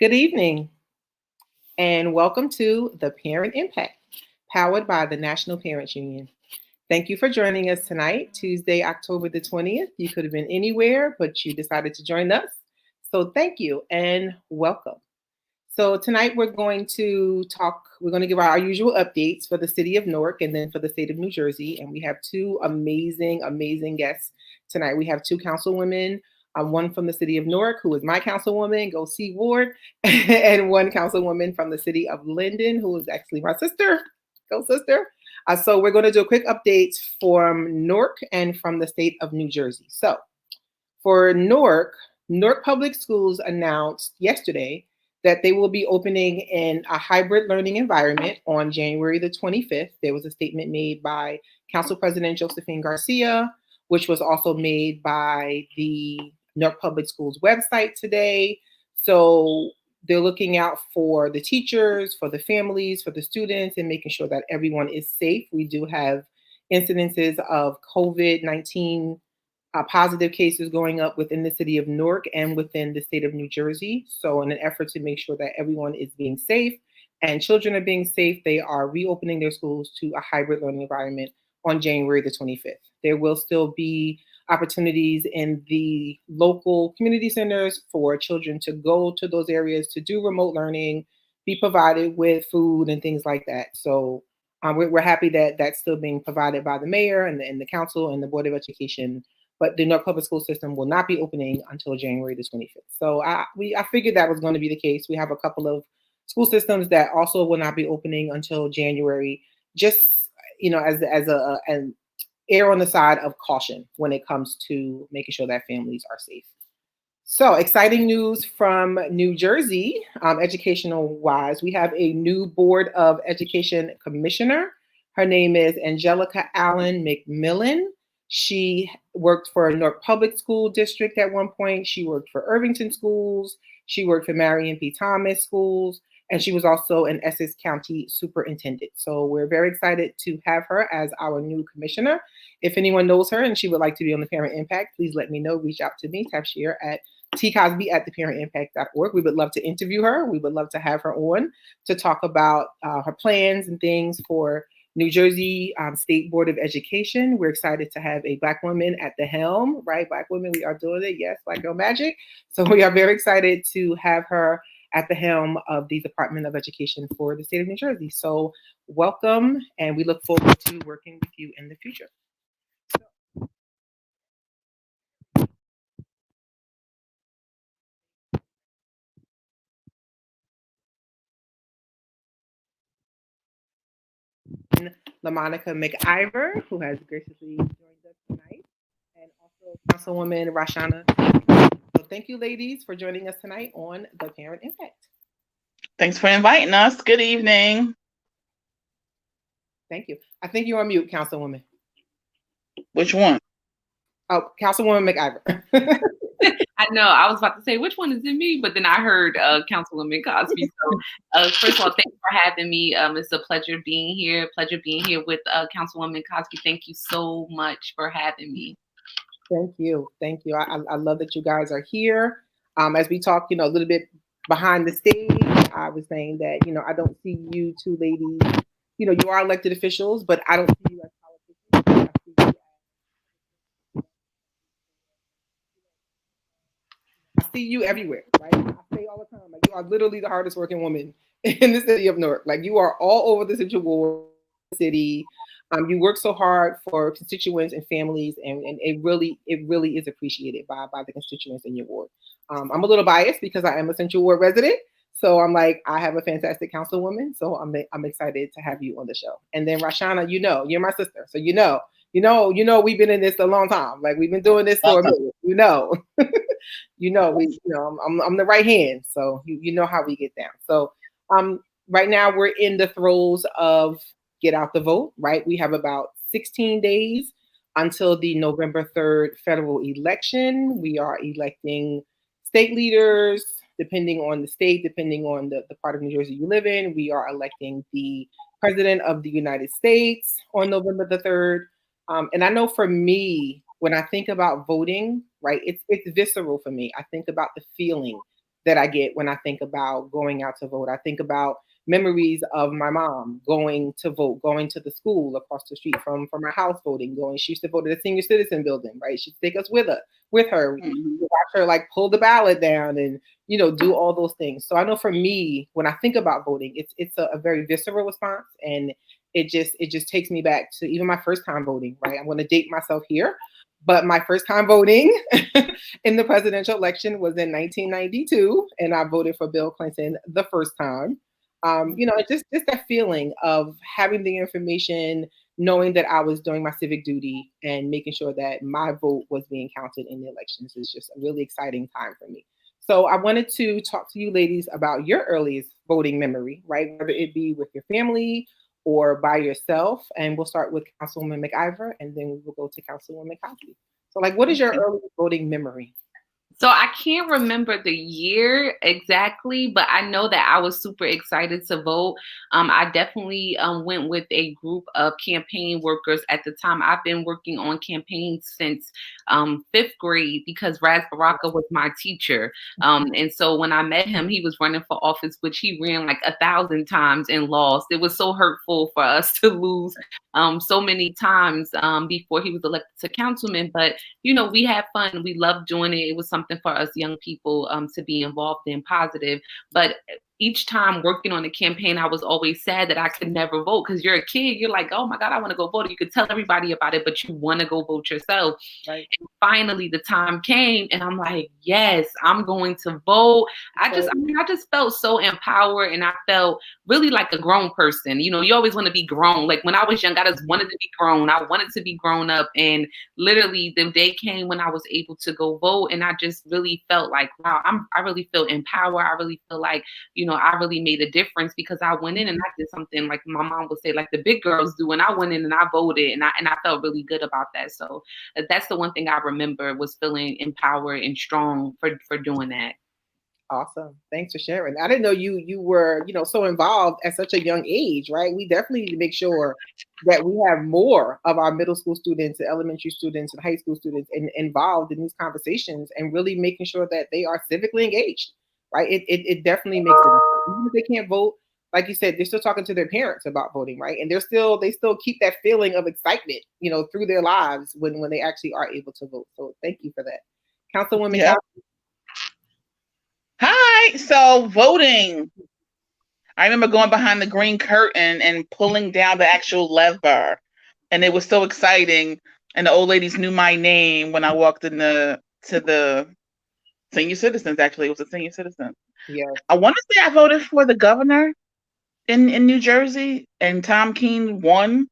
Good evening, and welcome to the Parent Impact, powered by the National Parents Union. Thank you for joining us tonight, Tuesday, October the 20th. You could have been anywhere, but you decided to join us. So thank you and welcome. So tonight we're going to give our usual updates for the city of Newark and then for the state of New Jersey. And we have two amazing guests tonight. We have two councilwomen, one from the city of Newark, who is my councilwoman, Go C Ward, and one councilwoman from the city of Linden, who is actually my sister, Go Sister. So we're going to do a quick update from Newark and from the state of New Jersey. So for Newark Public Schools announced yesterday that they will be opening in a hybrid learning environment on January the 25th. There was a statement made by Council President Josephine Garcia, which was also made by the Newark Public Schools website today. So they're looking out for the teachers, for the families, for the students, and making sure that everyone is safe. We do have incidences of COVID-19 positive cases going up within the city of Newark and within the state of New Jersey. So in an effort to make sure that everyone is being safe and children are being safe, they are reopening their schools to a hybrid learning environment on January the 25th. There will still be opportunities in the local community centers for children to go to those areas to do remote learning, be provided with food and things like that. So we're happy that that's still being provided by the mayor and the council and the Board of Education. But the Newark Public School System will not be opening until January the 25th. So I figured that was going to be the case. We have a couple of school systems that also will not be opening until January, just as an err on the side of caution when it comes to making sure that families are safe. So exciting news from New Jersey, educational wise. We have a new Board of Education commissioner. Her name is Angelica Allen McMillan. She worked for Newark Public School District at one point. She worked for Irvington Schools. She worked for Marion P. Thomas Schools. And she was also an Essex County superintendent. So we're very excited to have her as our new commissioner. If anyone knows her and she would like to be on the Parent Impact, please let me know. Reach out to me, Tafshier at tcosby@theparentimpact.org. We would love to interview her. We would love to have her on to talk about her plans and things for New Jersey State Board of Education. We're excited to have a Black woman at the helm, right? Black women, we are doing it. Yes, Black Girl Magic. So we are very excited to have her at the helm of the Department of Education for the state of New Jersey. So welcome, and we look forward to working with you in the future. LaMonica Mciver, who has graciously joined us tonight, and also Councilwoman Rashana. So thank you, ladies, for joining us tonight on the Parent Impact. Thanks for inviting us. Good evening. Thank you. I think you're on mute, Councilwoman. Which one? Oh, Councilwoman Mciver. I know. I was about to say, which one is it me? But then I heard Councilwoman Cosby. So first of all, thanks for having me. It's a pleasure being here. Pleasure being here with Councilwoman Cosby. Thank you so much for having me. Thank you. Thank you. I love that you guys are here. As we talk, a little bit behind the stage, I was saying that, I don't see you two ladies, you are elected officials, but I don't see you as politicians. I see you everywhere, right? I say all the time, like, you are literally the hardest working woman in the city of Newark. Like, you are all over the Central Ward city. You work so hard for constituents and families, and it really is appreciated by the constituents in your ward. I'm a little biased because I am a Central Ward resident, so I'm like, I have a fantastic councilwoman, so I'm excited to have you on the show. And then Rashana, you're my sister, so we've been in this a long time. Like, we've been doing this for a minute. I'm the right hand, so you know how we get down. So right now we're in the throes of get out the vote, right? We have about 16 days until the November 3rd federal election. We are electing state leaders, depending on the state, depending on the part of New Jersey you live in. We are electing the President of the United States on November the 3rd. And I know for me, when I think about voting, right, it's visceral for me. I think about the feeling that I get when I think about going out to vote. I think about memories of my mom going to vote, going to the school across the street from our house voting, going. She used to vote at the senior citizen building, right? She'd take us with her. Mhm. We watch her like pull the ballot down and do all those things. So I know for me, when I think about voting, it's a very visceral response, and it just takes me back to even my first time voting, right? I'm going to date myself here, but my first time voting in the presidential election was in 1992, and I voted for Bill Clinton the first time. Just that feeling of having the information, knowing that I was doing my civic duty and making sure that my vote was being counted in the elections is just a really exciting time for me. So I wanted to talk to you ladies about your earliest voting memory, right? Whether it be with your family or by yourself. And we'll start with Councilwoman Mciver, and then we will go to Councilwoman Cosby. So, like, what is your Okay. earliest voting memory? So I can't remember the year exactly, but I know that I was super excited to vote. I definitely went with a group of campaign workers at the time. I've been working on campaigns since fifth grade because Raz Baraka was my teacher. And so when I met him, he was running for office, which he ran like 1,000 times and lost. It was so hurtful for us to lose so many times before he was elected to councilman. But we had fun. We loved doing it. It was something for us young people to be involved in positive. But each time working on the campaign, I was always sad that I could never vote because you're a kid. You're like, oh my God, I want to go vote. You could tell everybody about it, but you want to go vote yourself. Right. And finally, the time came, and I'm like, yes, I'm going to vote. I just felt so empowered, and I felt really like a grown person. You always want to be grown. Like when I was young, I just wanted to be grown. I wanted to be grown up, and literally the day came when I was able to go vote, and I just really felt like, wow, I really feel empowered. I really feel like, I really made a difference because I went in and I did something like my mom would say, like the big girls do, and I went in and I voted, and I felt really good about that. So that's the one thing I remember was feeling empowered and strong for doing that. Awesome. Thanks for sharing. I didn't know you were, so involved at such a young age, right? We definitely need to make sure that we have more of our middle school students, elementary students, and high school students involved in these conversations and really making sure that they are civically engaged, right? It definitely makes it. Even if they can't vote, like you said, they're still talking to their parents about voting, right? And they still keep that feeling of excitement, through their lives when they actually are able to vote. So thank you for that. Councilwoman Yep. Hi. So voting. I remember going behind the green curtain and pulling down the actual lever, and it was so exciting. And the old ladies knew my name when I walked to the senior citizens. Actually, it was a senior citizen. Yeah. I want to say I voted for the governor in New Jersey, and Tom Keene won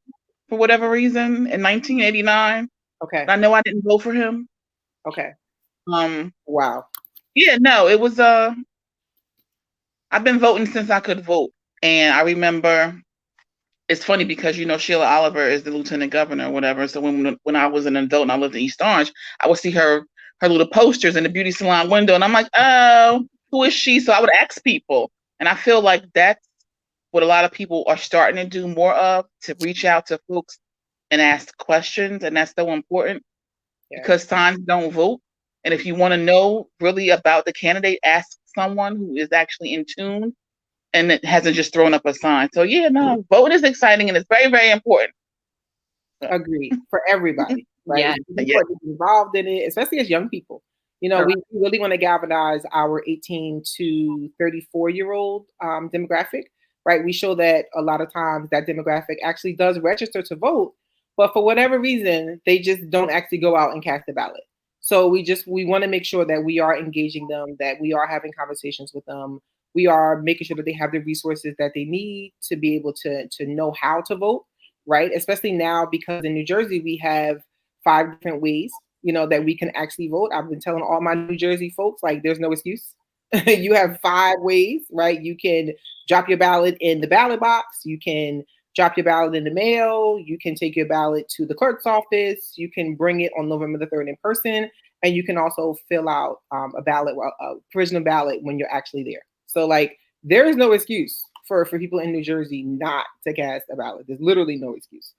for whatever reason in 1989. Okay. I know I didn't vote for him. Okay. Wow. Yeah, no, it was I've been voting since I could vote. And I remember it's funny because Sheila Oliver is the lieutenant governor or whatever. So when I was an adult and I lived in East Orange, I would see her little posters in the beauty salon window, and I'm like, oh, who is she? So I would ask people. And I feel like that's what a lot of people are starting to do more of, to reach out to folks and ask questions. And that's so important because signs don't vote. And if you want to know really about the candidate, ask someone who is actually in tune and it hasn't just thrown up a sign. So voting is exciting and it's very, very important. Agreed. For everybody, right? Yeah. It's important to be involved in it, especially as young people. We really want to galvanize our 18 to 34-year-old demographic, right? We show that a lot of times that demographic actually does register to vote, but for whatever reason, they just don't actually go out and cast a ballot. So we want to make sure that we are engaging them, that we are having conversations with them. We are making sure that they have the resources that they need to be able to know how to vote, right? Especially now because in New Jersey, we have 5 different ways, that we can actually vote. I've been telling all my New Jersey folks, like, there's no excuse. You have 5 ways, right? You can drop your ballot in the ballot box. You can drop your ballot in the mail. You can take your ballot to the clerk's office. You can bring it on November the 3rd in person. And you can also fill out a provisional ballot when you're actually there. So, like, there is no excuse for people in New Jersey not to cast a ballot. There's literally no excuse.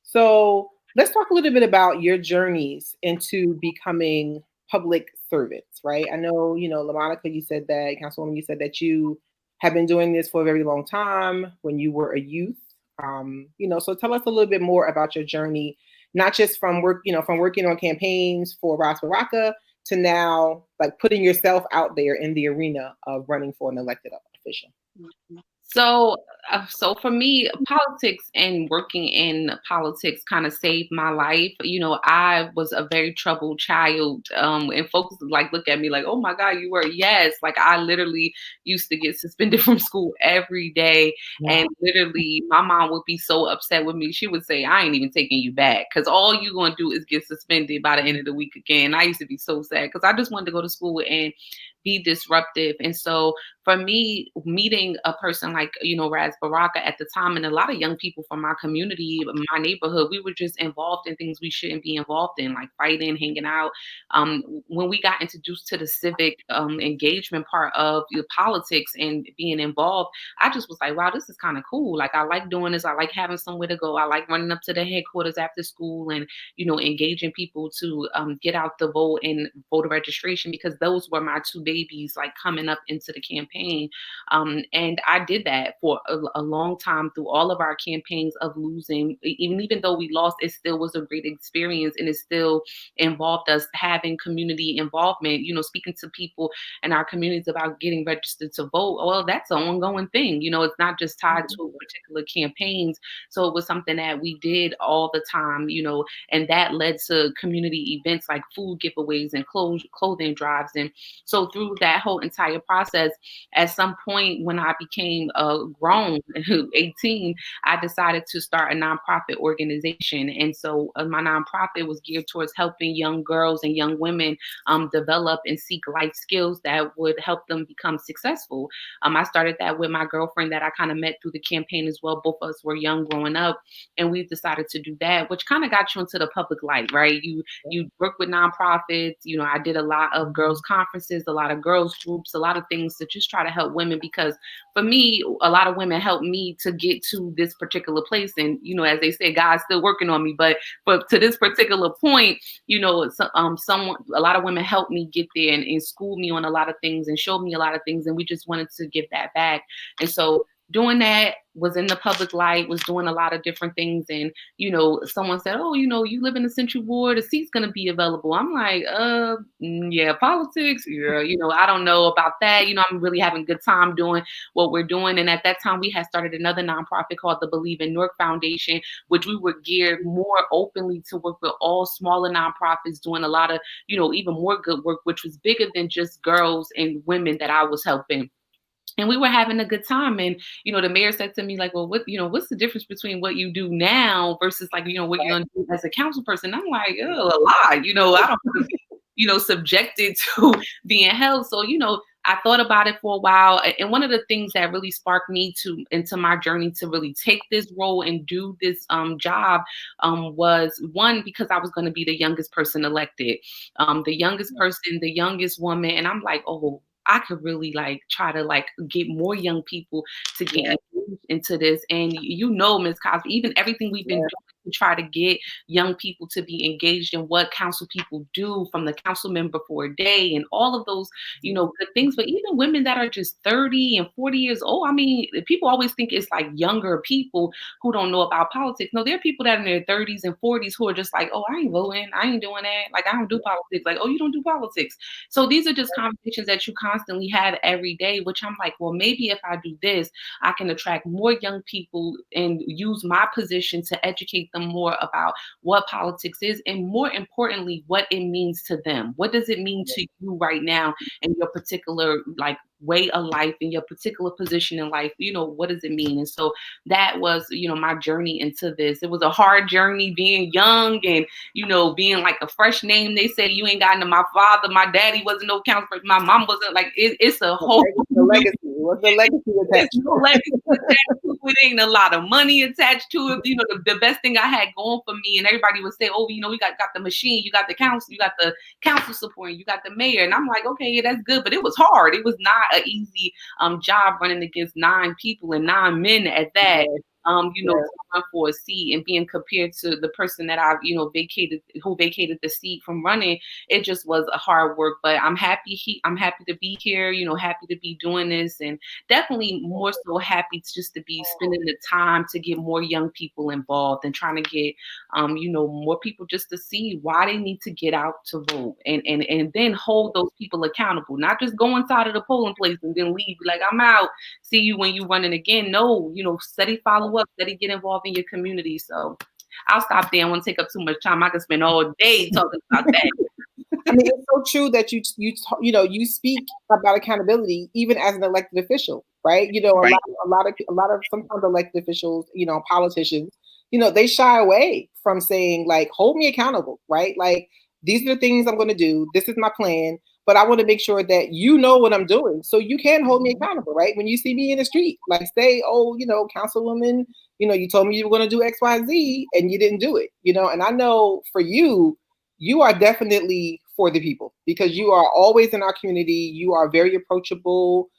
So let's talk a little bit about your journeys into becoming public servants, right? I know, LaMonica, you said that, Councilwoman, you said that you have been doing this for a very long time when you were a youth. So tell us a little bit more about your journey, not just from from working on campaigns for Ras Baraka to now like putting yourself out there in the arena of running for an elected official. So for me, politics and working in politics kind of saved my life. I was a very troubled child, and folks like look at me like, "Oh my God, you were?" Yes, like I literally used to get suspended from school every day, and literally my mom would be so upset with me. She would say, "I ain't even taking you back because all you gonna do is get suspended by the end of the week again." I used to be so sad because I just wanted to go to school and be disruptive, and so for me, meeting a person like, Ras Baraka at the time, and a lot of young people from my community, my neighborhood, we were just involved in things we shouldn't be involved in, like fighting, hanging out. When we got introduced to the civic engagement part of the politics and being involved, I just was like, wow, this is kind of cool. Like, I like doing this. I like having somewhere to go. I like running up to the headquarters after school and, engaging people to get out the vote and voter registration, because those were my two babies, like coming up into the campaign. And I did that for a long time through all of our campaigns of losing. Even though we lost, it still was a great experience, and it still involved us having community involvement, speaking to people in our communities about getting registered to vote. Well, that's an ongoing thing. It's not just tied to particular campaigns. So it was something that we did all the time, and that led to community events like food giveaways and clothing drives. And so through that whole entire process, at some point when I became grown, 18, I decided to start a nonprofit organization. And so my nonprofit was geared towards helping young girls and young women develop and seek life skills that would help them become successful. I started that with my girlfriend that I kind of met through the campaign as well. Both of us were young growing up, and we decided to do that, which kind of got you into the public light, right? You work with nonprofits. I did a lot of girls conferences, a lot of girls groups, a lot of things to just try to help women, because for me, a lot of women helped me to get to this particular place. And, as they say, God's still working on me, but to this particular point, a lot of women helped me get there and schooled me on a lot of things and showed me a lot of things. And we just wanted to give that back. And so doing that, was in the public light, was doing a lot of different things. And, someone said, oh, you live in the Central Ward, a seat's going to be available. I'm like, yeah, politics. Yeah, I don't know about that. I'm really having a good time doing what we're doing. And at that time, we had started another nonprofit called the Believe in Newark Foundation, which we were geared more openly to work with all smaller nonprofits, doing a lot of, even more good work, which was bigger than just girls and women that I was helping. And we were having a good time. And, the mayor said to me, like, well, what's the difference between what you do now versus like, what you're going to do as a council person? I'm like, oh, a lot, I don't want to be, subjected to being held. So, I thought about it for a while. And one of the things that really sparked me into my journey to really take this role and do this job was, one, because I was going to be the youngest person elected, the youngest person, the youngest woman. And I'm like, oh, I could really try to get more young people to get engaged into this. And Ms. Cosby, even everything we've been doing to try to get young people to be engaged in what council people do, from the council member for a day and all of those, good things. But even women that are just 30 and 40 years old, I mean, people always think it's like younger people who don't know about politics. No, there are people that are in their 30s and 40s who are just like, oh, I ain't voting, I ain't doing that. Like, I don't do politics. Like, oh, you don't do politics. So these are just conversations that you constantly have every day, which I'm like, well, maybe if I do this, I can attract more young people and use my position to educate them more about what politics is, and more importantly, what it means to them. What does it mean to you right now in your particular way of life, in your particular position in life? What does it mean? And so that was, my journey into this. It was a hard journey being young and, being like a fresh name. They say you ain't got into my father, my daddy wasn't no counselor, my mom wasn't, it's a whole legacy. What's the legacy attached? No legacy attached to it. Ain't a lot of money attached to it. The best thing I had going for me, and everybody would say, oh, we got the machine, you got the council, you got the council support, you got the mayor. And I'm like, okay, yeah, that's good. But it was hard. It was not an easy job running against 9 people and 9 men at that. to run for a seat and being compared to the person that I've, vacated the seat from running. It just was a hard work, but I'm happy. I'm happy to be here, happy to be doing this, and definitely more so happy just to be spending the time to get more young people involved and trying to get, more people just to see why they need to get out to vote and then hold those people accountable, not just go inside of the polling place and then leave like I'm out. See you when you're running again. No, steady follow up, steady get involved in your community. So I'll stop there. I won't take up too much time. I can spend all day talking about that. I mean, it's so true that you speak about accountability even as an elected official, right? Right. A lot of sometimes elected officials, politicians, they shy away from saying like, hold me accountable, right? Like, these are the things I'm going to do. This is my plan, but I want to make sure that you know what I'm doing, so you can hold me accountable, right? When you see me in the street, like say, oh, Councilwoman, you told me you were going to do X, Y, Z, and you didn't do it, And I know for you, you are definitely for the people because you are always in our community. You are very approachable.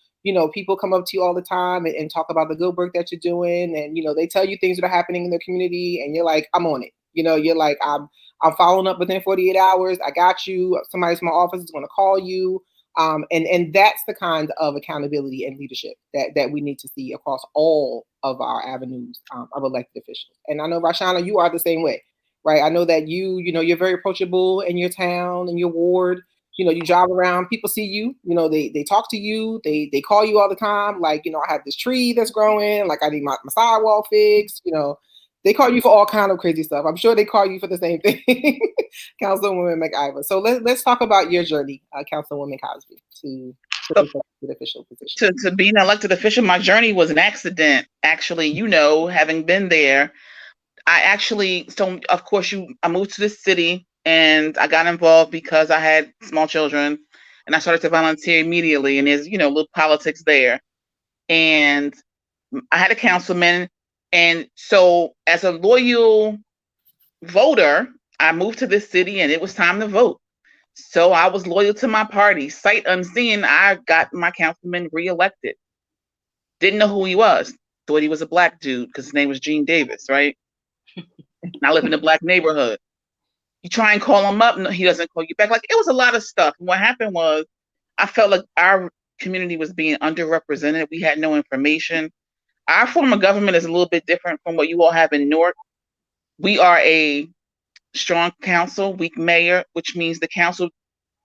People come up to you all the time and talk about the good work that you're doing. And, they tell you things that are happening in their community and you're like, I'm on it. You're like, I'm following up within 48 hours. I got you. Somebody from my office is going to call you. And that's the kind of accountability and leadership that we need to see across all of our avenues of elected officials. And I know, Rashana, you are the same way. Right. I know that you're very approachable in your town and your ward. You drive around, people see you, they talk to you, they call you all the time. Like, I have this tree that's growing, like I need my sidewalk fixed, they call you for all kind of crazy stuff. I'm sure they call you for the same thing, Councilwoman Mciver. So let's talk about your journey, Councilwoman Cosby, to the elected official position. To be an elected official, my journey was an accident, actually, having been there. Of course, I moved to this city and I got involved because I had small children and I started to volunteer immediately. And there's, little politics there. And I had a councilman. And so as a loyal voter, I moved to this city and it was time to vote. So I was loyal to my party. Sight unseen, I got my councilman reelected. Didn't know who he was. Thought he was a black dude because his name was Gene Davis, right? And I live in a black neighborhood. You try and call him up, no, he doesn't call you back. Like, it was a lot of stuff. And what happened was I felt like our community was being underrepresented. We had no information. Our form of government is a little bit different from what you all have in Newark. We are a strong council, weak mayor, which means the council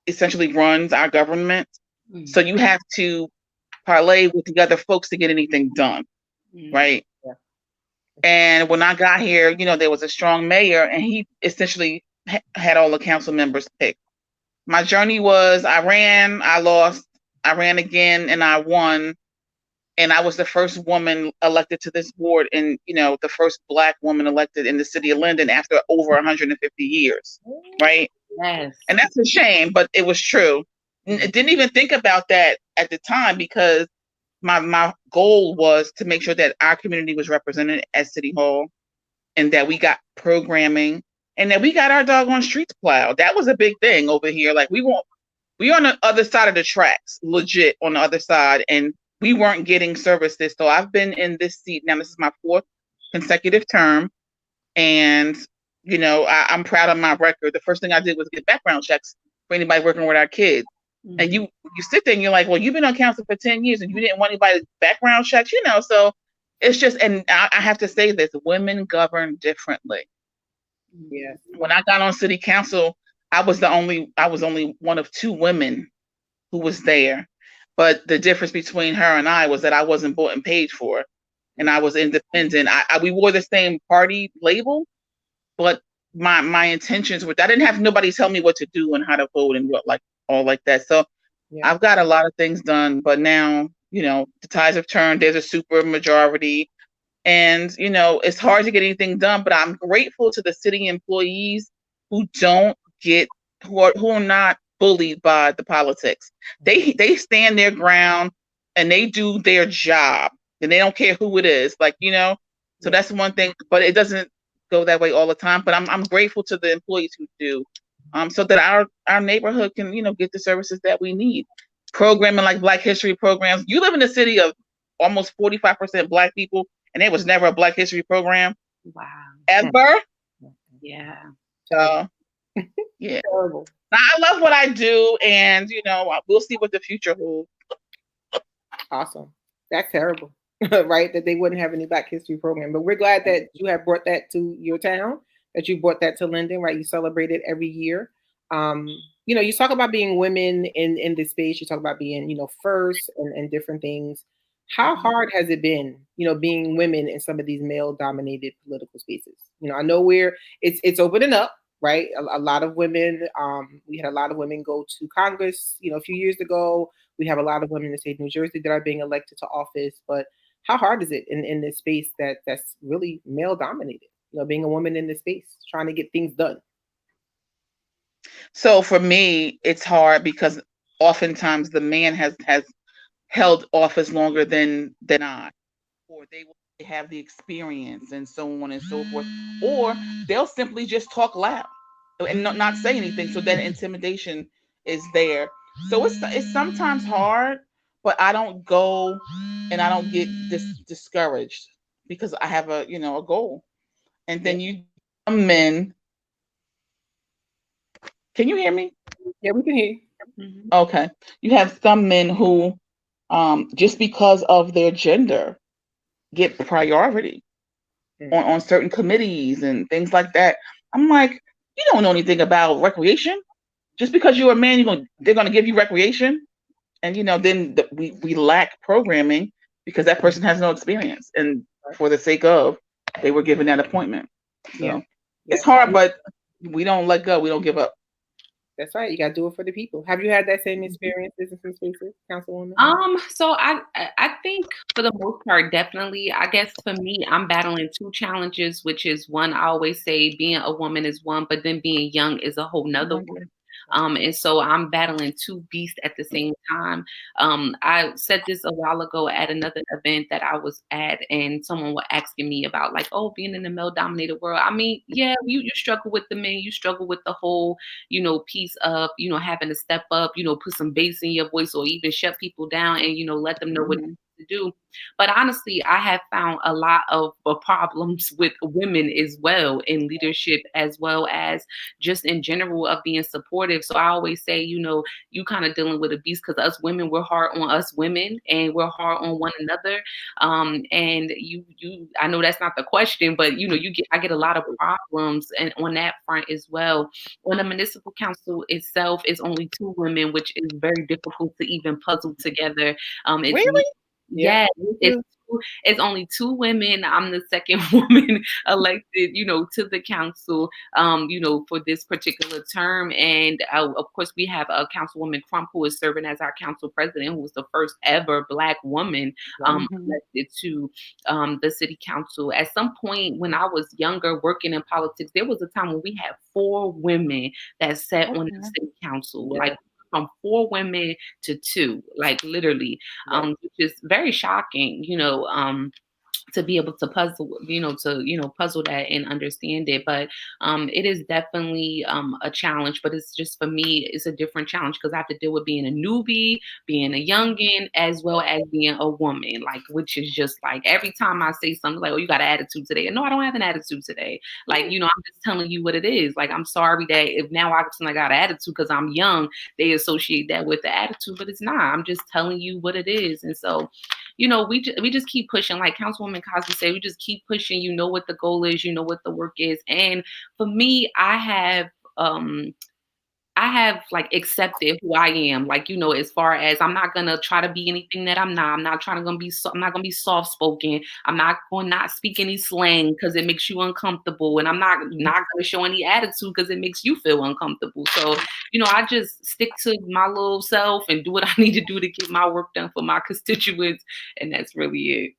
essentially runs our government. Mm-hmm. So you have to parlay with the other folks to get anything done, right? Yeah. And when I got here, there was a strong mayor and he essentially had all the council members picked. My journey was I ran, I lost, I ran again, and I won. And I was the first woman elected to this board and, the first Black woman elected in the city of Linden after over 150 years, right? Yes. And that's a shame, but it was true. I didn't even think about that at the time because my goal was to make sure that our community was represented at City Hall and that we got programming and that we got our doggone streets plowed. That was a big thing over here. Like we're on the other side of the tracks, legit on the other side, and we weren't getting services. So I've been in this seat now. This is my 4th consecutive term, and I'm proud of my record. The first thing I did was get background checks for anybody working with our kids. Mm-hmm. And you sit there and you're like, well, you've been on council for 10 years and you didn't want anybody to background checks, so it's just, and I have to say this, women govern differently. Yeah. When I got on city council, I was only one of 2 women who was there. But the difference between her and I was that I wasn't bought and paid for, and I was independent. We wore the same party label, but my intentions were, I didn't have nobody tell me what to do and how to vote and what, like all like that. So yeah. I've got a lot of things done, but now, the tides have turned. There's a super majority. And, it's hard to get anything done, but I'm grateful to the city employees who are not bullied by the politics. They stand their ground and they do their job and they don't care who it is. Like, so that's one thing, but it doesn't go that way all the time. But I'm grateful to the employees who do, so that our neighborhood can, get the services that we need. Programming like Black History programs. You live in a city of almost 45% Black people. and there was never a Black History program Wow. ever. Yeah. Yeah. Terrible. Now, I love what I do, and we'll see what the future holds. Awesome. That's terrible, right? That they wouldn't have any Black History program. But we're glad that you have brought that to your town, that you brought that to Linden, right? You celebrate it every year. You talk about being women in this space. You talk about being, first and different things. How hard has it been, being women in some of these male-dominated political spaces? I know it's opening up, right? A lot of women. We had a lot of women go to Congress, a few years ago. We have a lot of women in the state of New Jersey that are being elected to office. But how hard is it in this space that's really male-dominated? Being a woman in this space, trying to get things done. So for me, it's hard because oftentimes the man has held office longer than I, or they will have the experience and so on and so forth, or they'll simply just talk loud and not say anything. So that intimidation is there. So it's sometimes hard, but I don't go and I don't get discouraged because I have a goal. And then some men. Can you hear me? Yeah, we can hear you. Mm-hmm. Okay. You have some men who, just because of their gender, get priority on certain committees and things like that. I'm like, you don't know anything about recreation. Just because you're a man, they're gonna give you recreation, and then we lack programming because that person has no experience, and for the sake of, they were given that appointment. So it's hard, but we don't let go. We don't give up. That's right. You got to do it for the people. Have you had that same experience in some spaces, Councilwoman? So I think for the most part, definitely. I guess for me, I'm battling two challenges, which is one, I always say being a woman is one, but then being young is a whole nother one. And so I'm battling two beasts at the same time. I said this a while ago at another event that I was at, and someone was asking me about like, oh, being in the male-dominated world. I mean, yeah, you struggle with the men, you struggle with the whole, piece of, having to step up, put some bass in your voice or even shut people down and, let them know what to do. But honestly, I have found a lot of problems with women as well in leadership, as well as just in general of being supportive. So I always say, you kind of dealing with a beast because us women, we're hard on us women and we're hard on one another. And I know that's not the question, but I get a lot of problems and on that front as well. On the municipal council itself, is only two women, which is very difficult to even puzzle together. Really? Yeah, it's only two women. I'm the second woman elected, to the council, for this particular term. And of course, we have a Councilwoman Crump, who is serving as our council president, who was the first ever Black woman elected to the city council. At some point when I was younger, working in politics, there was a time when we had four women that sat on the city council, like from four women to two, like literally, which is very shocking, to be able to puzzle, puzzle that and understand it. But it is definitely a challenge, but it's just, for me, it's a different challenge because I have to deal with being a newbie, being a youngin, as well as being a woman, like, which is just like, every time I say something like, oh, you got an attitude today. And no, I don't have an attitude today. Like, I'm just telling you what it is. Like, I'm sorry that if now I got an attitude because I'm young, they associate that with the attitude, but it's not. I'm just telling you what it is. And so, we just keep pushing, like Councilwoman Cosby said, we just keep pushing, what the goal is, what the work is. And for me, I have like accepted who I am, like, as far as I'm not gonna try to be anything that I'm not. I'm not gonna be soft spoken. I'm not going to not speak any slang because it makes you uncomfortable, and I'm not gonna show any attitude because it makes you feel uncomfortable. So, I just stick to my little self and do what I need to do to get my work done for my constituents, and that's really it.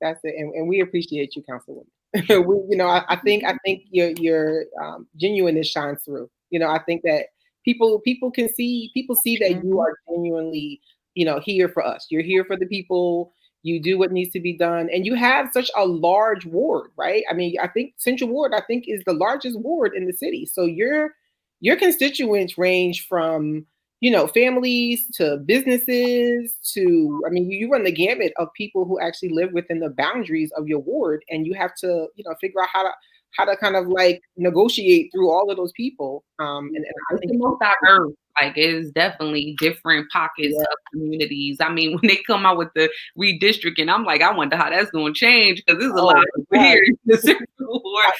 That's it, and we appreciate you, Councilwoman. I think your genuineness shines through. I think that people see that you are genuinely, here for us. You're here for the people. You do what needs to be done, and you have such a large ward, right? I mean, I think Central Ward, is the largest ward in the city. So your constituents range from, families to businesses to, I mean, you run the gamut of people who actually live within the boundaries of your ward, and you have to, figure out how to kind of like negotiate through all of those people. And I It's think the most diverse. Like, it's definitely different pockets of communities. I mean, when they come out with the redistricting, I'm like, I wonder how that's going to change, because there's a lot of people here in the Central Ward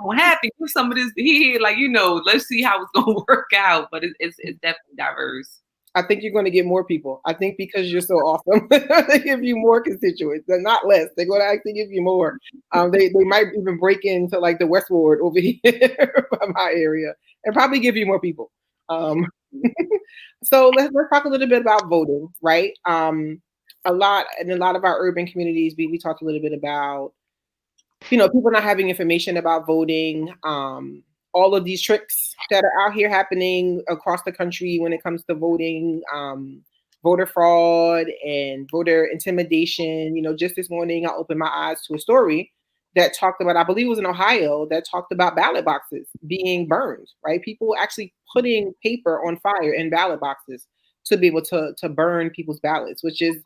don't have to give some of this here. Like, let's see how it's going to work out. But it's definitely diverse. I think you're going to get more people. I think because you're so awesome, they give you more constituents. They're not less. They're going to actually give you more. They might even break into like the West Ward over here by my area and probably give you more people. So let's talk a little bit about voting, right? A lot of our urban communities, we talked a little bit about, people not having information about voting. All of these tricks that are out here happening across the country when it comes to voting, voter fraud and voter intimidation. Just this morning, I opened my eyes to a story that talked about, I believe it was in Ohio, that talked about ballot boxes being burned, right? People actually putting paper on fire in ballot boxes to be able to burn people's ballots, which is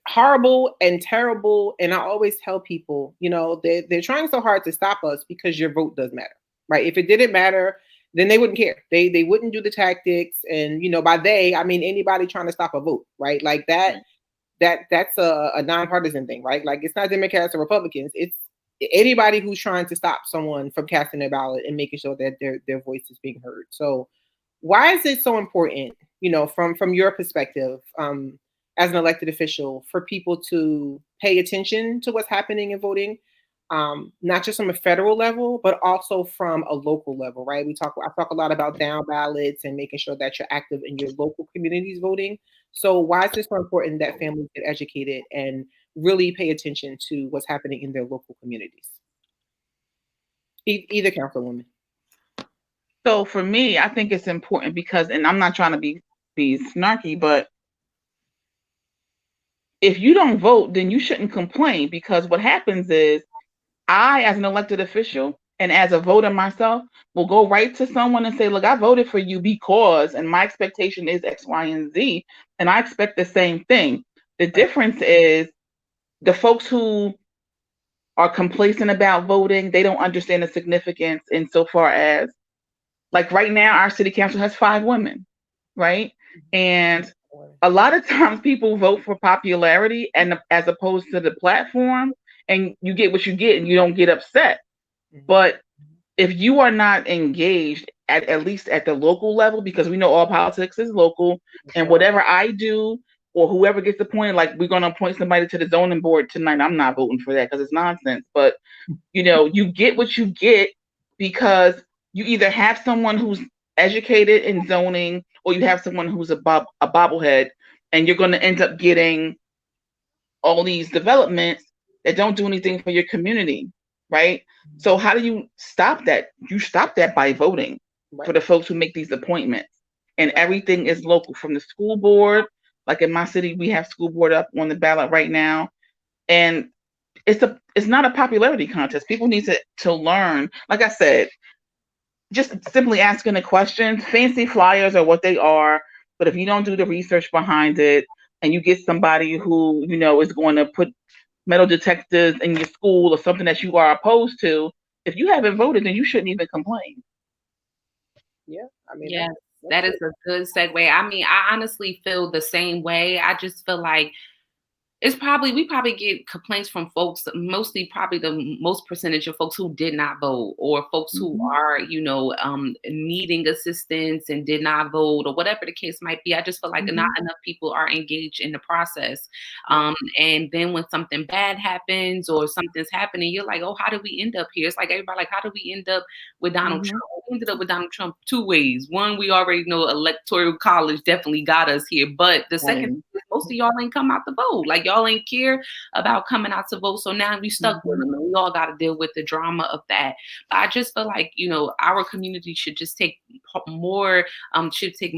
horrible and terrible. And I always tell people, they're trying so hard to stop us because your vote does matter. Right. If it didn't matter, then they wouldn't care. They wouldn't do the tactics. And, by they, I mean, anybody trying to stop a vote. Right. Like that's a nonpartisan thing. Right. Like, it's not Democrats or Republicans. It's anybody who's trying to stop someone from casting their ballot and making sure that their voice is being heard. So why is it so important, from your perspective, as an elected official, for people to pay attention to what's happening in voting? Not just from a federal level, but also from a local level, right? I talk a lot about down ballots and making sure that you're active in your local communities voting. So why is this so important that families get educated and really pay attention to what's happening in their local communities? Either councilwoman. So for me, I think it's important because, and I'm not trying to be snarky, but if you don't vote, then you shouldn't complain, because what happens is, I, as an elected official and as a voter myself, will go right to someone and say, look, I voted for you because, and my expectation is X, Y, and Z, and I expect the same thing. The difference is the folks who are complacent about voting, they don't understand the significance insofar as, like right now, our city council has 5 women, right? And a lot of times people vote for popularity and as opposed to the platform, and you get what you get and you don't get upset. But if you are not engaged at least at the local level, because we know all politics is local, and whatever I do or whoever gets appointed, like we're going to appoint somebody to the zoning board tonight, I'm not voting for that because it's nonsense. But you get what you get because you either have someone who's educated in zoning or you have someone who's a bobblehead, and you're going to end up getting all these developments that don't do anything for your community, right? So how do you stop that? You stop that by voting for the folks who make these appointments. And everything is local, from the school board. Like in my city, we have school board up on the ballot right now. And it's not a popularity contest. People need to learn. Like I said, just simply asking the questions. Fancy flyers are what they are, but if you don't do the research behind it, and you get somebody who is going to put metal detectors in your school or something that you are opposed to, if you haven't voted, then you shouldn't even complain. Yeah, I mean, yes, that is a good segue. I mean, I honestly feel the same way. I just feel like we probably get complaints from folks, mostly probably the most percentage of folks who did not vote, or folks who are, needing assistance and did not vote, or whatever the case might be. I just feel like not enough people are engaged in the process. And then when something bad happens or something's happening, you're like, oh, how did we end up here? It's like everybody like, how did we end up with Donald Trump? We ended up with Donald Trump 2 ways. One, we already know electoral college definitely got us here. But the second, most of y'all ain't come out to vote. Like, y'all ain't care about coming out to vote. So now we stuck with them, and we all got to deal with the drama of that. But I just feel like, our community should just take more, should take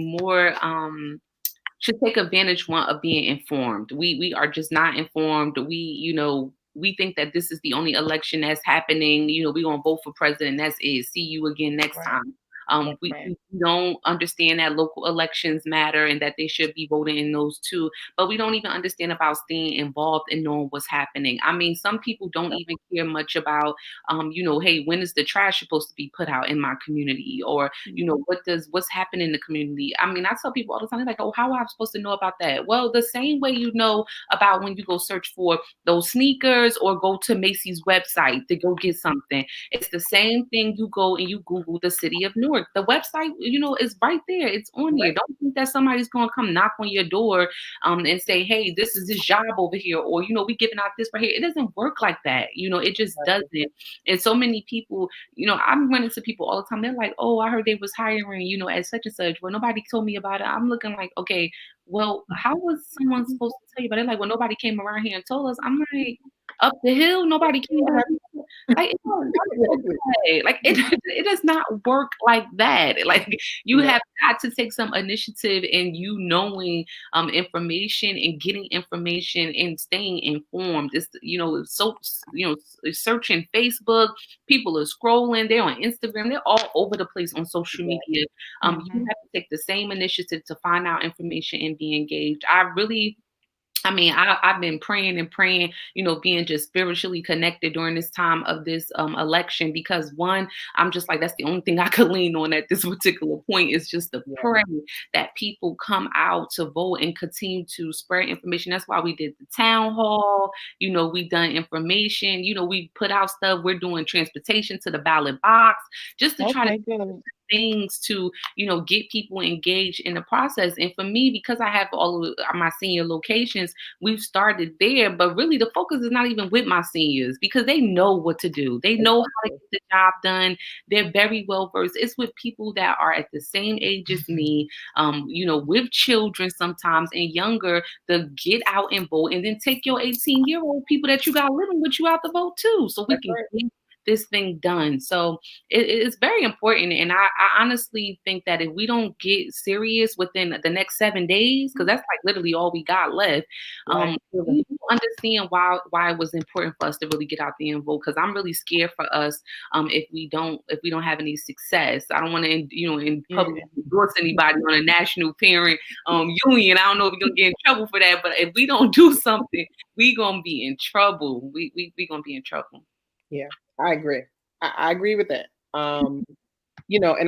advantage of being informed. We are just not informed. We think that this is the only election that's happening. We're going to vote for president. That's it. See you again next time. We don't understand that local elections matter and that they should be voting in those too, but we don't even understand about staying involved and knowing what's happening. I mean, some people don't even care much about, hey, when is the trash supposed to be put out in my community? Or, what's happening in the community? I mean, I tell people all the time, they're like, oh, how am I supposed to know about that? Well, the same way you know about when you go search for those sneakers or go to Macy's website to go get something. It's the same thing. You go and you Google the city of Newark. The website, is right there. It's on there. Don't think that somebody's going to come knock on your door and say, hey, this is this job over here, or, we giving out this right here. It doesn't work like that. It just doesn't. And so many people, I'm running to people all the time. They're like, oh, I heard they was hiring, as such and such. Well, nobody told me about it. I'm looking like, okay, well, how was someone supposed to tell you? But they're like, well, nobody came around here and told us. I'm like, up the hill, nobody came around. Like, it does not work like that. Like, you have got to take some initiative in knowing information and getting information and staying informed. It's searching Facebook. People are scrolling. They're on Instagram. They're all over the place on social media. You have to take the same initiative to find out information and be engaged. I've been praying and praying, being just spiritually connected during this time of this election, because one, I'm just like, that's the only thing I could lean on at this particular point, is just to pray that people come out to vote and continue to spread information. That's why we did the town hall. We done information. We put out stuff. We're doing transportation to the ballot box just to try to things to get people engaged in the process. And for me, because I have all of my senior locations, we've started there, but really the focus is not even with my seniors, because they know what to do. They know how to get the job done. They're very well versed. It's with people that are at the same age as me, with children sometimes and younger, to get out and vote, and then take your 18-year-old people that you got living with you out to vote too, so we can get this thing done. So it's very important. And I honestly think that if we don't get serious within the next 7 days, because that's like literally all we got left, we understand why it was important for us to really get out there and vote. Because I'm really scared for us if we don't have any success. I don't want to in public endorse anybody on a national parent union. I don't know if we're gonna get in trouble for that, but if we don't do something, we gonna be in trouble. We gonna be in trouble. Yeah, I agree. I agree with that. And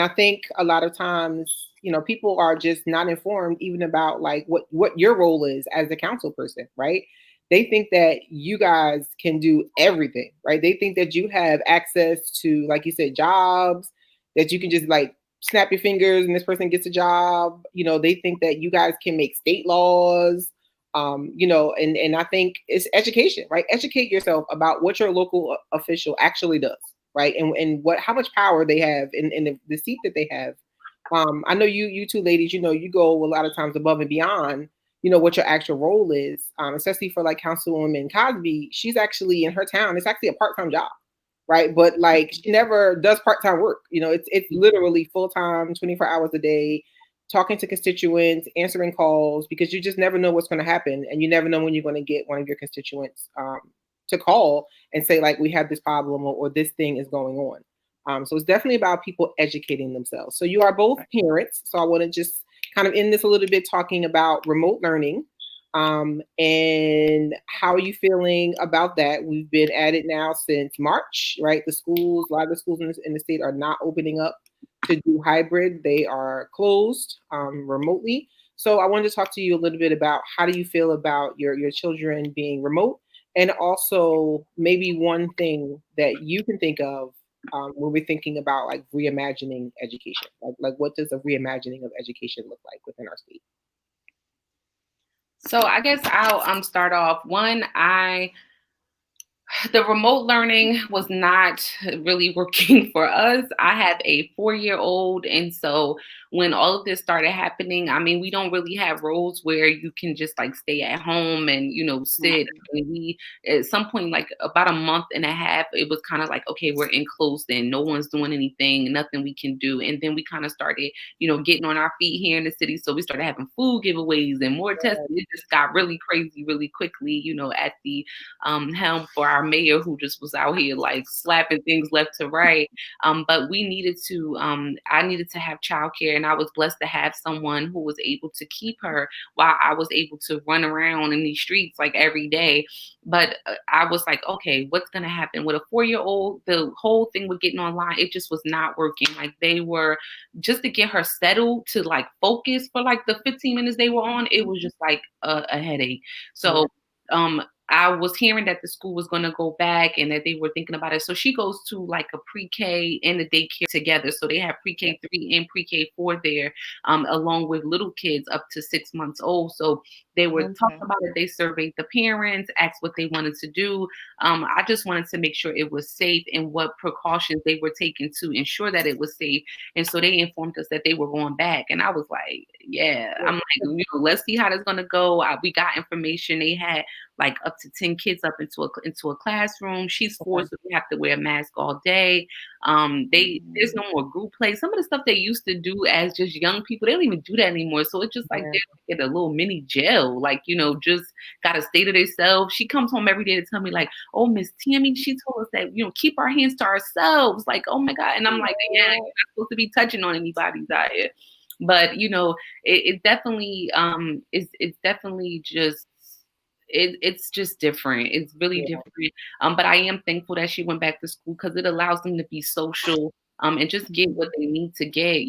I think a lot of times, people are just not informed even about like what your role is as a council person, right? They think that you guys can do everything, right? They think that you have access to, like you said, jobs, that you can just like snap your fingers and this person gets a job. They think that you guys can make state laws. And I think it's education, right? Educate yourself about what your local official actually does, right? And how much power they have in the seat that they have. I know you two ladies, you go a lot of times above and beyond, what your actual role is, especially for like Councilwoman Cosby. She's actually in her town. It's actually a part-time job, right? But like she never does part-time work. It's literally full-time, 24 hours a day, talking to constituents, answering calls, because you just never know what's going to happen. And you never know when you're going to get one of your constituents to call and say, like, we have this problem or this thing is going on. So it's definitely about people educating themselves. So you are both parents. So I want to just kind of end this a little bit talking about remote learning. And how are you feeling about that? We've been at it now since March, right? A lot of the schools in the state are not opening up to do hybrid. They are closed remotely. So I wanted to talk to you a little bit about how do you feel about your children being remote, and also maybe one thing that you can think of when we're thinking about like reimagining education. Like what does a reimagining of education look like within our state? So I guess I'll start off. The remote learning was not really working for us. I have a 4-year-old. And so when all of this started happening, we don't really have roles where you can just like stay at home and, sit. We, at some point, like about a month and a half, it was kind of like, okay, we're enclosed and no one's doing anything, nothing we can do. And then we kind of started, getting on our feet here in the city. So we started having food giveaways and more tests. It just got really crazy really quickly, at the helm for our mayor who just was out here like slapping things left to right. But we needed to, I needed to have childcare, and I was blessed to have someone who was able to keep her while I was able to run around in these streets like every day. But I was like, okay, what's going to happen with a 4-year-old? The whole thing with getting online, it just was not working. Like they were, just to get her settled to like focus for like the 15 minutes they were on, it was just like a headache. So I was hearing that the school was going to go back and that they were thinking about it. So she goes to like a pre-K and a daycare together. So they have pre-K 3 and pre-K 4 there, along with little kids up to 6 months old. So they were talking about it. They surveyed the parents, asked what they wanted to do. I just wanted to make sure it was safe and what precautions they were taking to ensure that it was safe. And so they informed us that they were going back. And I was like, yeah. I'm like, let's see how that's going to go. We got information. They had like up to 10 kids up into a classroom. She's 4, so they have to wear a mask all day. There's no more group play. Some of the stuff they used to do as just young people, they don't even do that anymore. So it's just like they're at a little mini jail, like, just gotta stay to themselves. She comes home every day to tell me like, oh, Miss Tammy, she told us that, keep our hands to ourselves. Like, oh my God. And I'm like, yeah, you're not supposed to be touching on anybody's diet. But it definitely it's definitely just it's just different. It's really different. But I am thankful that she went back to school because it allows them to be social and just get what they need to get,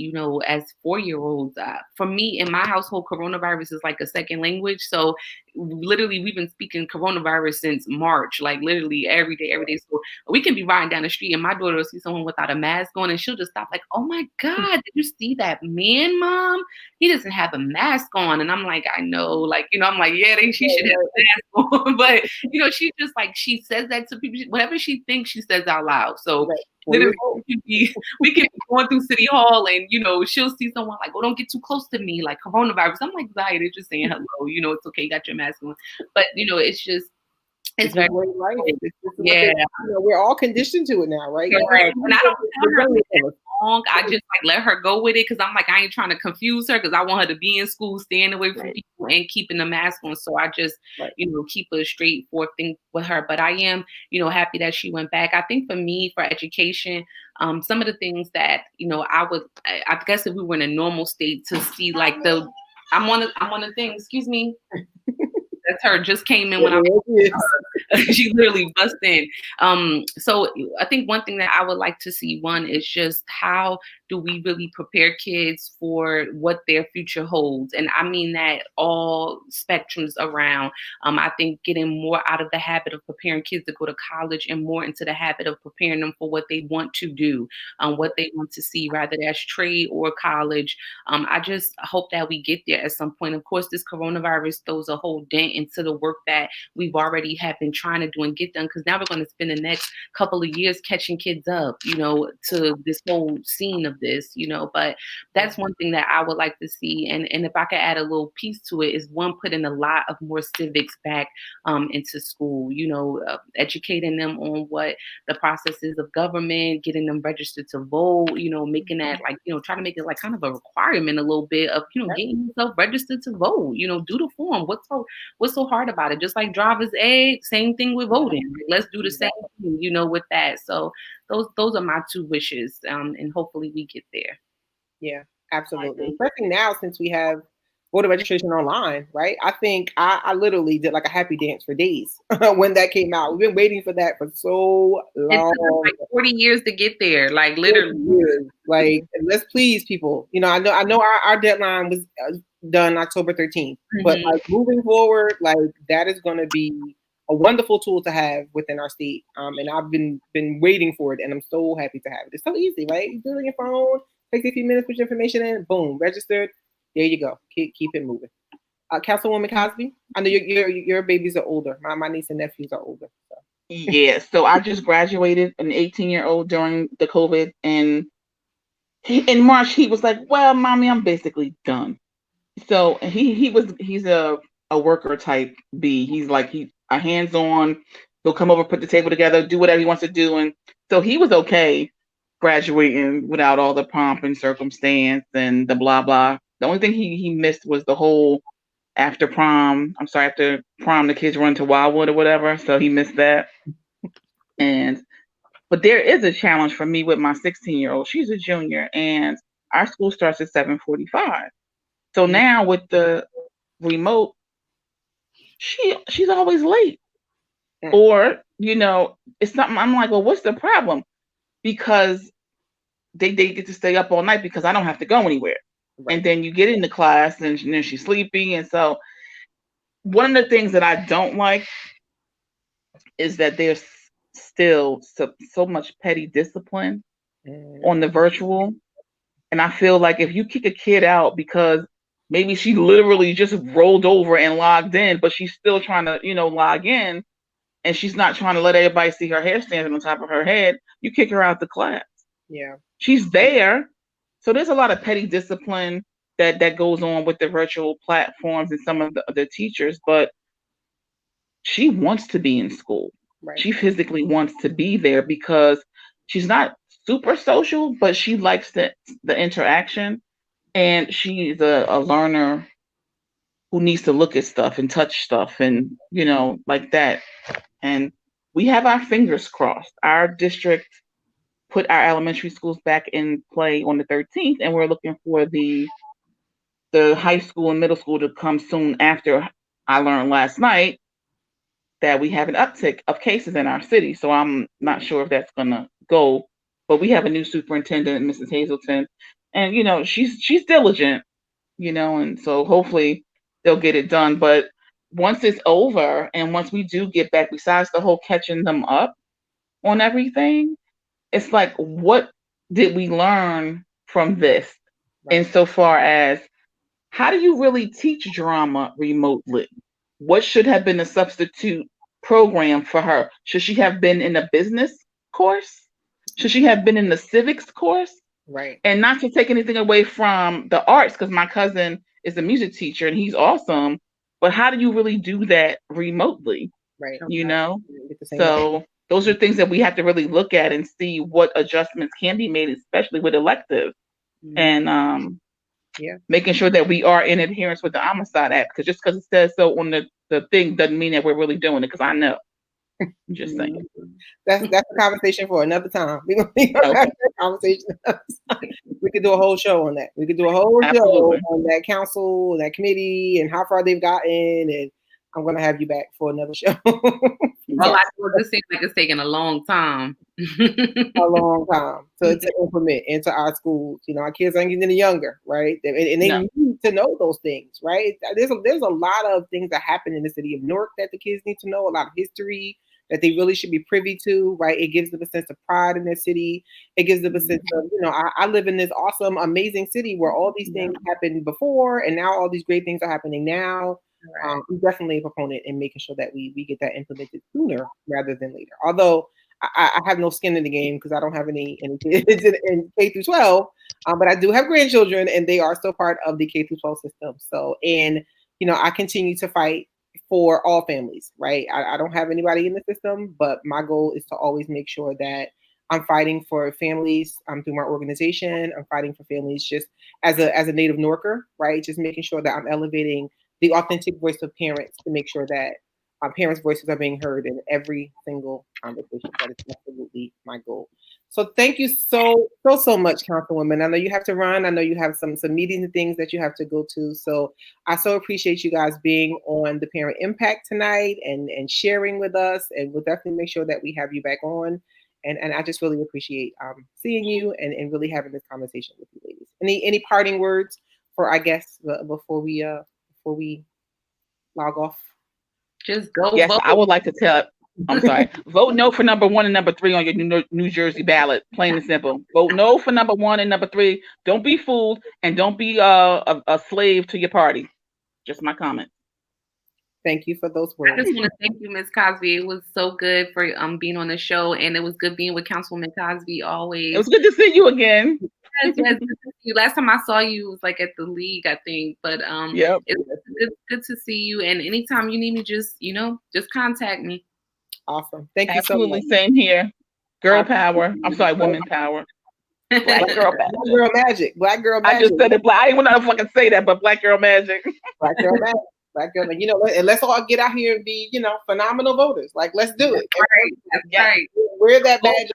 as 4-year-olds. For me, in my household, coronavirus is like a second language. So literally, we've been speaking coronavirus since March, like literally every day. So we can be riding down the street and my daughter will see someone without a mask on and she'll just stop like, oh my God, did you see that man, Mom? He doesn't have a mask on. And I'm like, I know, like, I'm like, yeah, she should have a mask on. But, she just like, she says that to people, whatever she thinks, she says out loud. So literally, we can be going through City Hall and, she'll see someone like, oh, don't get too close to me, like coronavirus. I'm like, Zaya, they're just saying hello, it's okay, you got your mask on. But, it's just, it's very right. We're all conditioned to it now, right? Correct. And I don't tell her long. I just like let her go with it because I'm like, I ain't trying to confuse her because I want her to be in school, staying away from people and keeping the mask on. So I just, keep a straightforward thing with her. But I am, happy that she went back. I think for me, for education, some of the things that, I guess if we were in a normal state to see like I'm on the thing, excuse me. That's her, just came in when I she literally bust in. So I think one thing that I would like to see, one, is just how do we really prepare kids for what their future holds? And I mean that all spectrums around. I think getting more out of the habit of preparing kids to go to college and more into the habit of preparing them for what they want to do, what they want to see, rather that's trade or college. I just hope that we get there at some point. Of course, this coronavirus throws a whole dent into the work that we've already have been trying to do and get done, because now we're going to spend the next couple of years catching kids up, to this whole scene of this, but that's one thing that I would like to see. And if I could add a little piece to it, is one, putting a lot of more civics back into school, educating them on what the process is of government, getting them registered to vote, making that like, trying to make it like kind of a requirement a little bit of, getting yourself registered to vote, do the form. What's so hard about it? Just like driver's ed, same thing with voting. Let's do the same thing, with that. So those are my 2 wishes, and hopefully we get there. Yeah, absolutely. Especially now since we have voter registration online, right? I think I literally did like a happy dance for days when that came out. We've been waiting for that for so long. It took like 40 years to get there, like literally. Like, let's please people. I know our deadline was done October 13th, but like moving forward, like that is going to be a wonderful tool to have within our state. And I've been waiting for it, and I'm so happy to have it. It's so easy, right? You do it on your phone, takes a few minutes, put your information in, boom, registered. There you go. Keep it moving. Councilwoman Cosby, I know your babies are older. My niece and nephews are older. So. Yeah, so I just graduated an 18-year-old during the COVID, and in March he was like, "Well, mommy, I'm basically done." So he's a worker type B. He's like a hands-on. He'll come over, put the table together, do whatever he wants to do, and so he was okay graduating without all the pomp and circumstance and the blah blah. The only thing he missed was the whole after prom, the kids run to Wildwood or whatever. So he missed that. But there is a challenge for me with my 16-year-old. She's a junior, and our school starts at 7:45. So now with the remote, she's always late. Or, it's something I'm like, well, what's the problem? Because they get to stay up all night because I don't have to go anywhere. Right. And then you get into class and then she's sleeping. And so one of the things that I don't like is that there's still so much petty discipline on the virtual. And I feel like if you kick a kid out because maybe she literally just rolled over and logged in, but she's still trying to, log in, and she's not trying to let everybody see her hair standing on top of her head, you kick her out the class. Yeah. She's there. So there's a lot of petty discipline that goes on with the virtual platforms and some of the teachers, but she wants to be in school. Right. She physically wants to be there because she's not super social, but she likes the interaction. And she's a learner who needs to look at stuff and touch stuff and, like that. And we have our fingers crossed. Our district put our elementary schools back in play on the 13th, and we're looking for the high school and middle school to come soon after. I learned last night that we have an uptick of cases in our city. So I'm not sure if that's going to go, but we have a new superintendent, Mrs. Hazelton, and, she's diligent, and so hopefully they'll get it done. But once it's over and once we do get back, besides the whole catching them up on everything, it's like, what did we learn from this? Right. Insofar as, how do you really teach drama remotely? What should have been a substitute program for her? Should she have been in a business course? Should she have been in the civics course? Right. And not to take anything away from the arts, because my cousin is a music teacher and he's awesome. But how do you really do that remotely? Right. So those are things that we have to really look at and see what adjustments can be made, especially with electives. Mm-hmm. And making sure that we are in adherence with the Homicide Act, because just because it says so on the thing doesn't mean that we're really doing it, because I know. I'm just saying. That's a conversation for another time. We're gonna have that conversation. We could do a whole show on that. We could do a whole show on that council, that committee, and how far they've gotten. And I'm gonna have you back for another show. This seems like it's taking a long time. A long time to implement into our schools. Our kids aren't getting any younger, right? And they need to know those things, right? There's a lot of things that happen in the city of Newark that the kids need to know, a lot of history that they really should be privy to, right? It gives them a sense of pride in their city. It gives them a sense of, I live in this awesome, amazing city where all these things happened before, and now all these great things are happening now. Right. I'm definitely a proponent in making sure that we get that implemented sooner rather than later. Although I have no skin in the game because I don't have any kids in K through 12, but I do have grandchildren, and they are still part of the K through 12 system. So, and I continue to fight for all families, right? I don't have anybody in the system, but my goal is to always make sure that I'm fighting for families through my organization. I'm fighting for families just as a native Norker, right? Just making sure that I'm elevating the authentic voice of parents to make sure that parents' voices are being heard in every single conversation. That is absolutely my goal. So thank you so much, Councilwoman. I know you have to run. I know you have some meetings and things that you have to go to. So I so appreciate you guys being on the Parent Impact tonight and sharing with us. And we'll definitely make sure that we have you back on. And I just really appreciate seeing you and really having this conversation with you ladies. Any parting words for our guests before we log off? Just go yes, vote. I would like to tell. I'm sorry. Vote no for number 1 and number 3 on your New Jersey ballot. Plain and simple. Vote no for number 1 and number 3. Don't be fooled, and don't be a slave to your party. Just my comment. Thank you for those words. I just want to thank you, Ms. Cosby. It was so good for being on the show, and it was good being with Councilwoman Cosby always. It was good to see you again. Yes, good to see you. Last time I saw you was like at the league, I think. But it's good to see you. And anytime you need me, just contact me. Awesome. Thank you Absolutely. so much. Same here. Girl power. I'm sorry, woman power. Black girl magic. Black girl magic. Black girl magic. I just said it. I didn't want to fucking say that, but black girl magic. Black girl magic. Black girl, and let's all get out here and be, phenomenal voters. Like, let's do it. Right. That's right. wear that badge.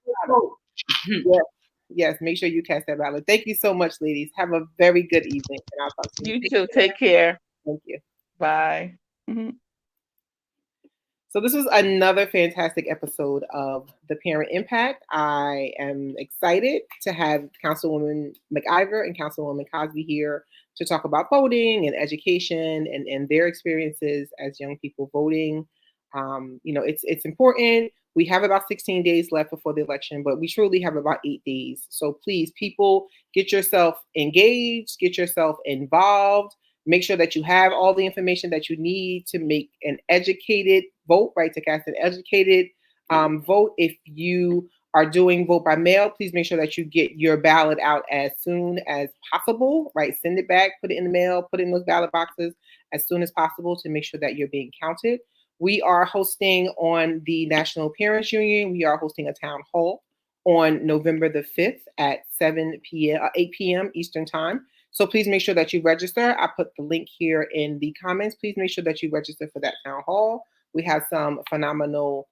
Yes, yes. Make sure you cast that ballot. Thank you so much, ladies. Have a very good evening, and I'll talk to you. You too. Take care. Thank you. Bye. Mhm. So this was another fantastic episode of The Parent Impact. I am excited to have Councilwoman Mciver and Councilwoman Cosby here to talk about voting and education and their experiences as young people voting. It's important. We have about 16 days left before the election, but we truly have about 8 days. So please, people, get yourself engaged, get yourself involved. Make sure that you have all the information that you need to make an educated vote, right? To cast an educated vote. If you are doing vote by mail, please make sure that you get your ballot out as soon as possible, right? Send it back, put it in the mail, put it in those ballot boxes as soon as possible to make sure that you're being counted. We are hosting on the National Parents Union. We are hosting a town hall on November the 5th at 8 p.m. Eastern Time. So please make sure that you register. I put the link here in the comments. Please make sure that you register for that town hall. We have some phenomenal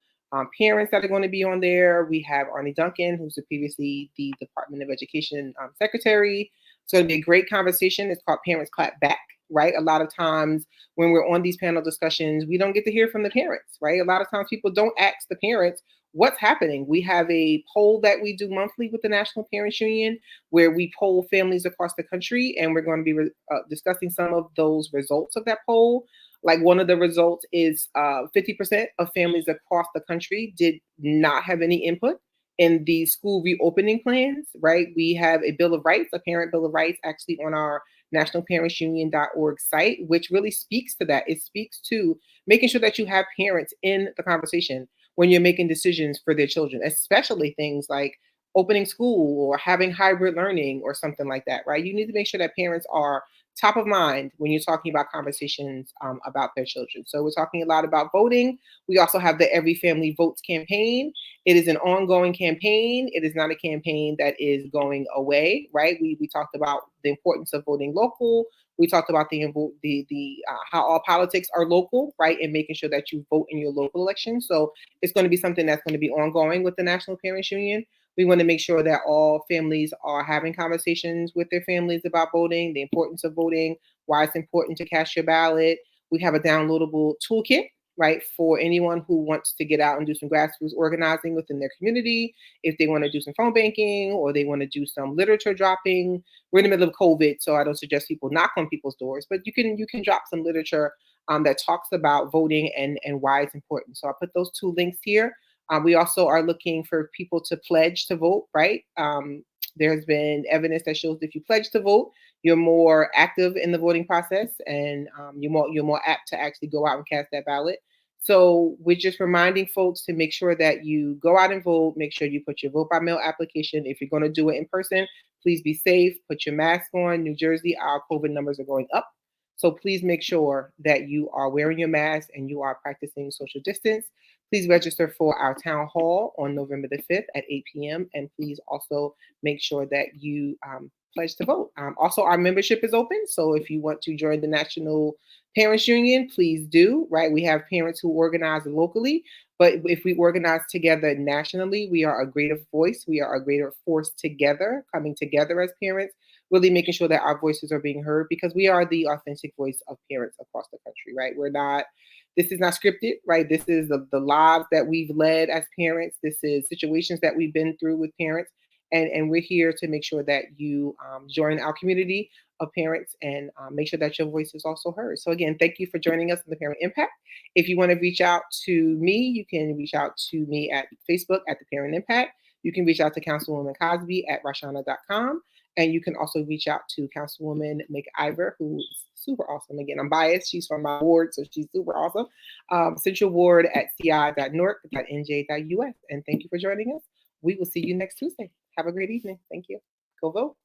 parents that are going to be on there. We have Arnie Duncan, who's previously the Department of Education Secretary. It's going to be a great conversation. It's called Parents Clap Back, right? A lot of times when we're on these panel discussions, we don't get to hear from the parents, right? A lot of times people don't ask the parents what's happening. We have a poll that we do monthly with the National Parents Union where we poll families across the country, and we're going to be discussing some of those results of that poll. Like one of the results is 50% of families across the country did not have any input in the school reopening plans, right? We have a Bill of Rights, a Parent Bill of Rights, actually on our nationalparentsunion.org site, which really speaks to that. It speaks to making sure that you have parents in the conversation when you're making decisions for their children, especially things like opening school or having hybrid learning or something like that, right? You need to make sure that parents are top of mind when you're talking about conversations about their children. So we're talking a lot about voting. We also have the Every Family Votes campaign. It is an ongoing campaign. It is not a campaign that is going away, right? We talked about the importance of voting local. We talked about the how all politics are local, right? And making sure that you vote in your local election. So it's going to be something that's going to be ongoing with the National Parents Union. We want to make sure that all families are having conversations with their families about voting, the importance of voting, why it's important to cast your ballot. We have a downloadable toolkit, right, for anyone who wants to get out and do some grassroots organizing within their community. If they want to do some phone banking or they want to do some literature dropping. We're in the middle of COVID, so I don't suggest people knock on people's doors, but you can drop some literature that talks about voting and why it's important. So I put those two links here. We also are looking for people to pledge to vote, right? There's been evidence that shows if you pledge to vote, you're more active in the voting process and you're more apt to actually go out and cast that ballot. So we're just reminding folks to make sure that you go out and vote, make sure you put your vote by mail application. If you're going to do it in person, please be safe, put your mask on. New Jersey, our COVID numbers are going up. So please make sure that you are wearing your mask and you are practicing social distance. Please register for our town hall on November the 5th at 8 p.m. And please also make sure that you pledge to vote. Also, our membership is open. So if you want to join the National Parents Union, please do, right? We have parents who organize locally, but if we organize together nationally, we are a greater voice. We are a greater force together, coming together as parents, really making sure that our voices are being heard because we are the authentic voice of parents across the country, right? This is not scripted, right? This is the lives that we've led as parents. This is situations that we've been through with parents. And we're here to make sure that you join our community of parents and make sure that your voice is also heard. So again, thank you for joining us in the Parent Impact. If you want to reach out to me, you can reach out to me at Facebook at the Parent Impact. You can reach out to Councilwoman Cosby at rashana.com. And you can also reach out to Councilwoman Mciver, who's super awesome. Again, I'm biased. She's from my ward, so she's super awesome. Central Ward at ci.norc.nj.us. And thank you for joining us. We will see you next Tuesday. Have a great evening. Thank you. Go vote.